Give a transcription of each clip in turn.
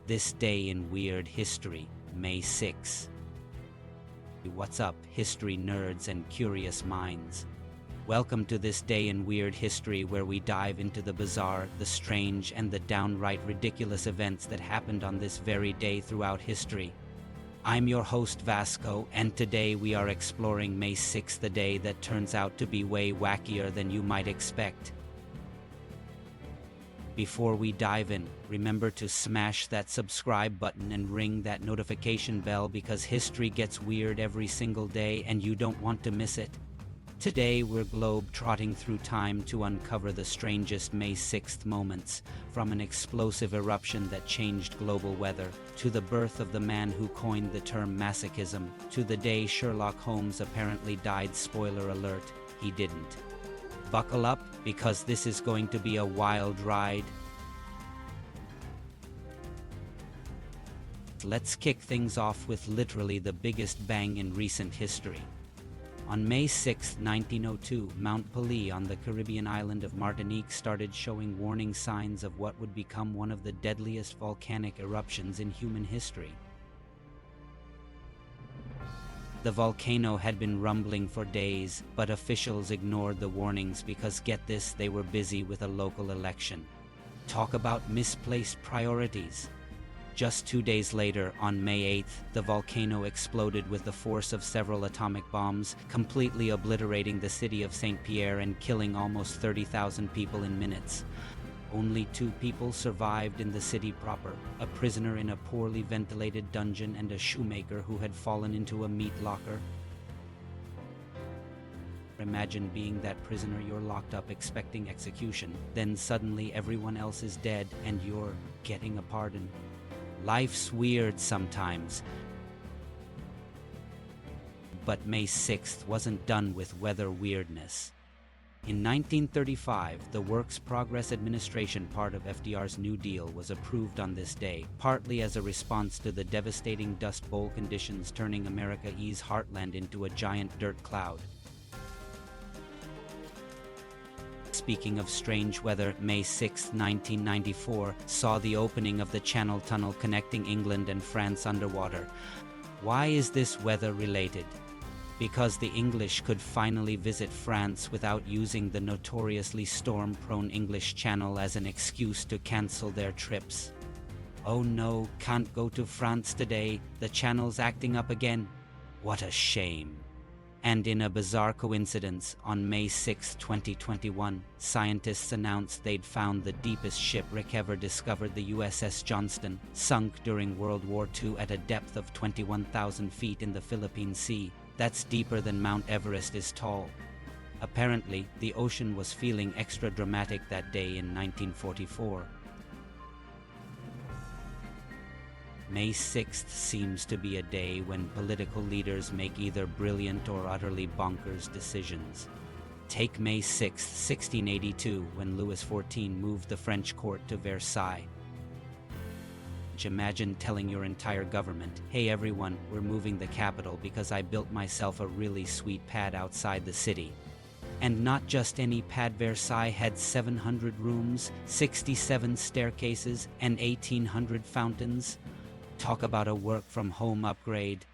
This day in weird history, May 6. What's up, history nerds and curious minds? Welcome to this day in weird history where we dive into the bizarre, the strange, and the downright ridiculous events that happened on this very day throughout history. I'm your host Vasco, and today we are exploring May 6th, the day that turns out to be way wackier than you might expect. Before we dive in, remember to smash that subscribe button and ring that notification bell because history gets weird every single day and you don't want to miss it. Today we're globe-trotting through time to uncover the strangest May 6th moments, from an explosive eruption that changed global weather, to the birth of the man who coined the term masochism, to the day Sherlock Holmes apparently died. Spoiler alert, he didn't. Buckle up, because this is going to be a wild ride. Let's kick things off with literally the biggest bang in recent history. On May 6, 1902, Mount Pelée on the Caribbean island of Martinique started showing warning signs of what would become one of the deadliest volcanic eruptions in human history. The volcano had been rumbling for days, but officials ignored the warnings because, get this, they were busy with a local election. Talk about misplaced priorities. Just 2 days later, on May 8th, the volcano exploded with the force of several atomic bombs, completely obliterating the city of Saint-Pierre and killing almost 30,000 people in minutes. Only 2 people survived in the city proper, a prisoner in a poorly ventilated dungeon and a shoemaker who had fallen into a meat locker. Imagine being that prisoner. You're locked up expecting execution, then suddenly everyone else is dead and you're getting a pardon. Life's weird sometimes. But May 6th wasn't done with weather weirdness. In 1935, the Works Progress Administration, part of FDR's New Deal, was approved on this day, partly as a response to the devastating Dust Bowl conditions turning America's heartland into a giant dirt cloud. Speaking of strange weather, May 6, 1994, saw the opening of the Channel Tunnel connecting England and France underwater. Why is this weather related? Because the English could finally visit France without using the notoriously storm-prone English Channel as an excuse to cancel their trips. Oh no, can't go to France today, the Channel's acting up again. What a shame. And in a bizarre coincidence, on May 6, 2021, scientists announced they'd found the deepest shipwreck ever discovered, the USS Johnston, sunk during World War II at a depth of 21,000 feet in the Philippine Sea. That's deeper than Mount Everest is tall. Apparently, the ocean was feeling extra dramatic that day in 1944. May 6th seems to be a day when political leaders make either brilliant or utterly bonkers decisions. Take May 6, 1682, when Louis XIV moved the French court to Versailles. Imagine telling your entire government, "Hey everyone, we're moving the capital because I built myself a really sweet pad outside the city." And not just any pad. Versailles had 700 rooms, 67 staircases, and 1,800 fountains. Talk about a work-from-home upgrade.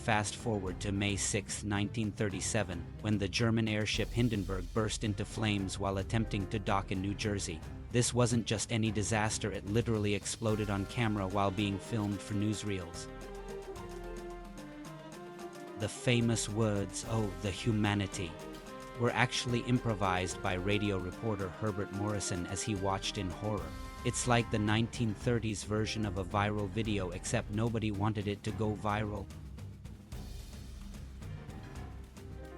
Fast forward to May 6, 1937, when the German airship Hindenburg burst into flames while attempting to dock in New Jersey. This wasn't just any disaster, it literally exploded on camera while being filmed for newsreels. The famous words, "Oh, the humanity," were actually improvised by radio reporter Herbert Morrison as he watched in horror. It's like the 1930s version of a viral video, except nobody wanted it to go viral.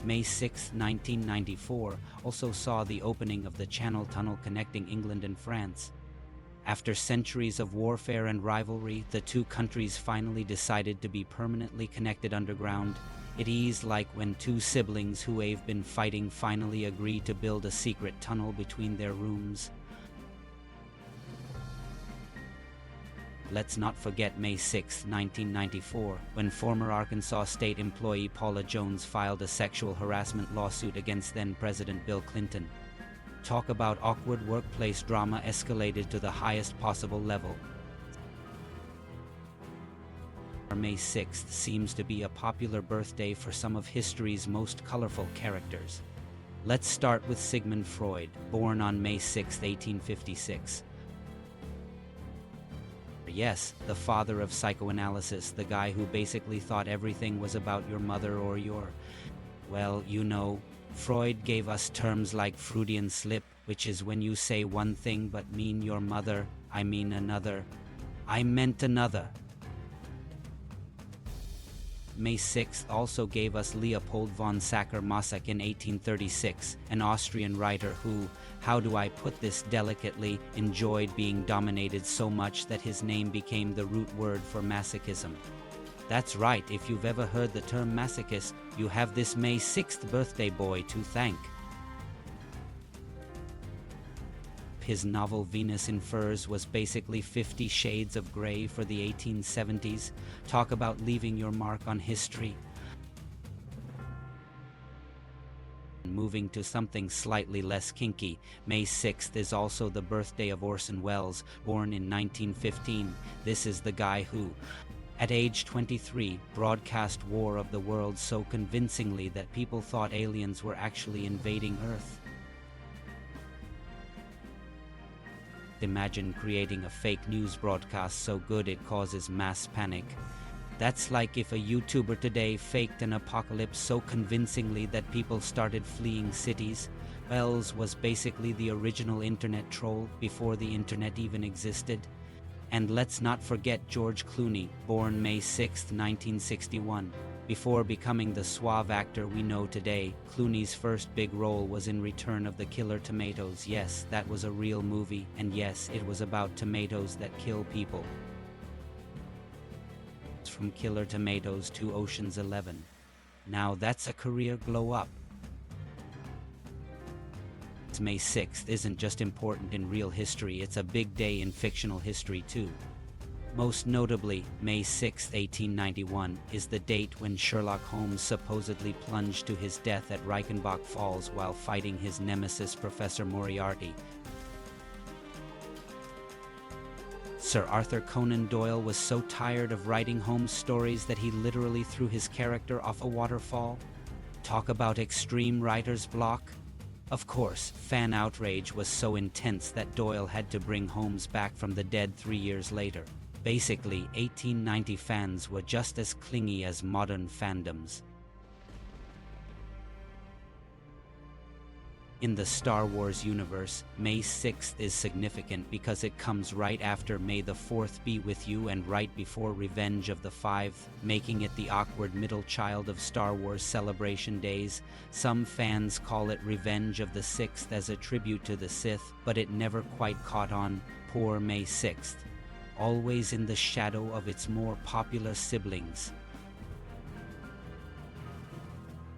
May 6, 1994, also saw the opening of the Channel Tunnel connecting England and France. After centuries of warfare and rivalry, the two countries finally decided to be permanently connected underground. It is like when two siblings who have been fighting finally agree to build a secret tunnel between their rooms. Let's not forget May 6, 1994, when former Arkansas State employee Paula Jones filed a sexual harassment lawsuit against then-President Bill Clinton. Talk about awkward workplace drama escalated to the highest possible level. May 6th seems to be a popular birthday for some of history's most colorful characters. Let's start with Sigmund Freud, born on May 6, 1856. Yes, the father of psychoanalysis, the guy who basically thought everything was about your mother or your... Well, you know, Freud gave us terms like Freudian slip, which is when you say one thing but mean your mother, I mean another. I meant another. May 6th also gave us Leopold von Sacher-Masoch in 1836, an Austrian writer who, how do I put this delicately, enjoyed being dominated so much that his name became the root word for masochism. That's right, if you've ever heard the term masochist, you have this May 6th birthday boy to thank. His novel Venus in Furs was basically 50 Shades of Grey for the 1870s. Talk about leaving your mark on history. Moving to something slightly less kinky, May 6th is also the birthday of Orson Welles, born in 1915. This is the guy who, at age 23, broadcast War of the Worlds so convincingly that people thought aliens were actually invading Earth. Imagine creating a fake news broadcast so good it causes mass panic. That's like if a YouTuber today faked an apocalypse so convincingly that people started fleeing cities. Welles was basically the original internet troll before the internet even existed. And let's not forget George Clooney, born May 6, 1961. Before becoming the suave actor we know today, Clooney's first big role was in Return of the Killer Tomatoes. Yes, that was a real movie, and yes, it was about tomatoes that kill people. From Killer Tomatoes to Ocean's 11. Now that's a career glow up. May 6th isn't just important in real history, it's a big day in fictional history too. Most notably, May 6, 1891, is the date when Sherlock Holmes supposedly plunged to his death at Reichenbach Falls while fighting his nemesis Professor Moriarty. Sir Arthur Conan Doyle was so tired of writing Holmes stories that he literally threw his character off a waterfall. Talk about extreme writer's block. Of course, fan outrage was so intense that Doyle had to bring Holmes back from the dead 3 years later. Basically, 1890 fans were just as clingy as modern fandoms. In the Star Wars universe, May 6th is significant because it comes right after May the 4th be with you and right before Revenge of the Fifth, making it the awkward middle child of Star Wars celebration days. Some fans call it Revenge of the Sixth as a tribute to the Sith, but it never quite caught on. Poor May 6th. Always in the shadow of its more popular siblings.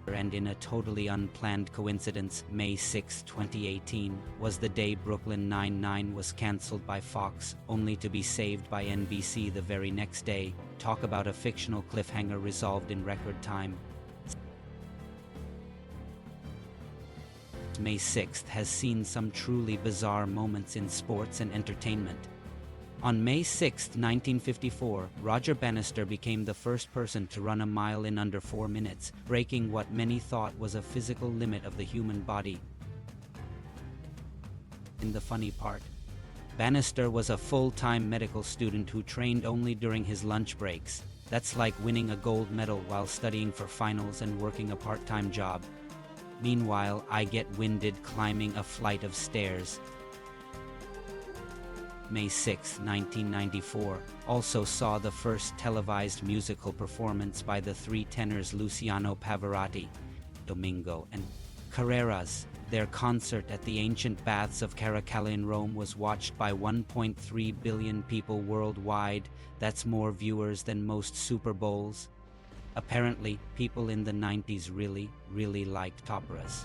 And in a totally unplanned coincidence, May 6, 2018, was the day Brooklyn Nine-Nine was cancelled by Fox, only to be saved by NBC the very next day. Talk about a fictional cliffhanger resolved in record time. May 6th has seen some truly bizarre moments in sports and entertainment. On May 6, 1954, Roger Bannister became the first person to run a mile in under 4 minutes, breaking what many thought was a physical limit of the human body. In the funny part, Bannister was a full-time medical student who trained only during his lunch breaks. That's like winning a gold medal while studying for finals and working a part-time job. Meanwhile, I get winded climbing a flight of stairs. May 6, 1994, also saw the first televised musical performance by the three tenors Luciano Pavarotti, Domingo, and Carreras. Their concert at the ancient baths of Caracalla in Rome was watched by 1.3 billion people worldwide. That's more viewers than most Super Bowls. Apparently, people in the 90s really liked operas.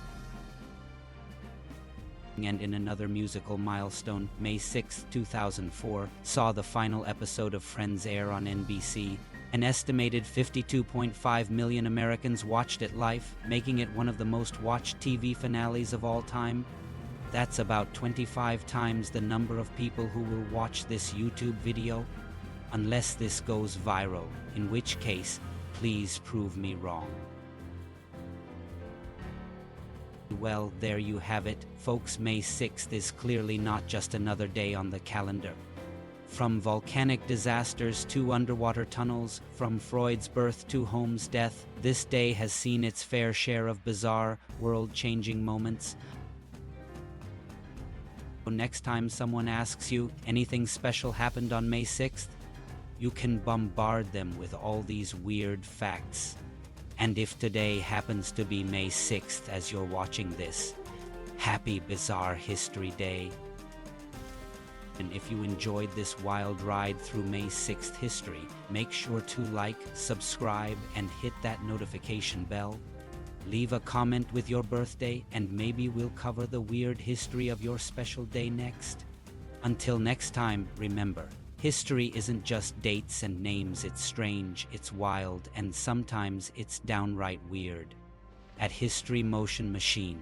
And in another musical milestone, May 6, 2004, saw the final episode of Friends air on NBC. An estimated 52.5 million Americans watched it live, making it one of the most watched TV finales of all time. That's about 25 times the number of people who will watch this YouTube video, unless this goes viral, in which case, please prove me wrong. Well, there you have it, folks. May 6th is clearly not just another day on the calendar. From volcanic disasters to underwater tunnels, from Freud's birth to Holmes' death, this day has seen its fair share of bizarre, world-changing moments. Next time someone asks you, anything special happened on May 6th? You can bombard them with all these weird facts. And if today happens to be May 6th as you're watching this, happy Bizarre History Day. And if you enjoyed this wild ride through May 6th history, make sure to like, subscribe, and hit that notification bell. Leave a comment with your birthday, and maybe we'll cover the weird history of your special day next. Until next time, remember, history isn't just dates and names. It's strange, it's wild, and sometimes it's downright weird. At History Motion Machine,